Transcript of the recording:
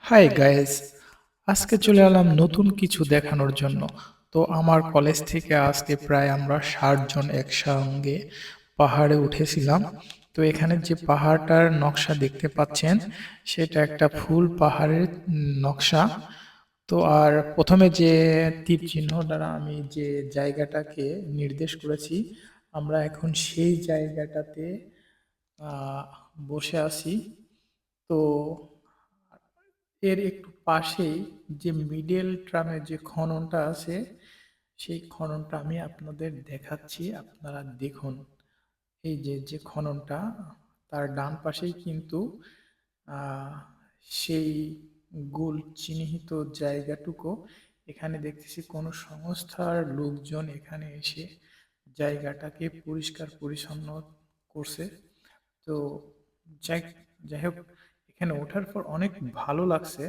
Hi guys, আজকে চলে এলাম নতুন কিছু দেখানোর জন্য। তো আমার কলেজ থেকে আজকে প্রায় আমরা 60 জন একসঙ্গে পাহাড়ে উঠেছিলাম। তো এখানে যে পাহাড়টার নকশা দেখতে পাচ্ছেন সেটা একটা ফুল পাহাড়ের নকশা। তো আর প্রথমে যে তীর চিহ্ন দ্বারা আমি যে জায়গাটাকে নির্দেশ করেছি, আমরা এখন সেই জায়গাটাতে আহ, বসে আছি। তো এর একটু পাশেই যে মিডল ট্রামের যে খননটা আছে, সেই খননটা আমি আপনাদের দেখাচ্ছি, আপনারা দেখুন। এই যে যে খননটা, তার ডান পাশেই কিন্তু আহ, সেই গোল চিহ্নিত জায়গাটুকু। এখানে দেখতেছি কোনো সংস্থার লোকজন এখানে এসে জায়গাটাকে পরিষ্কার পরিচ্ছন্ন করছে। তো যাই যাই হোক, এখানে ওঠার পর অনেক ভালো লাগছে।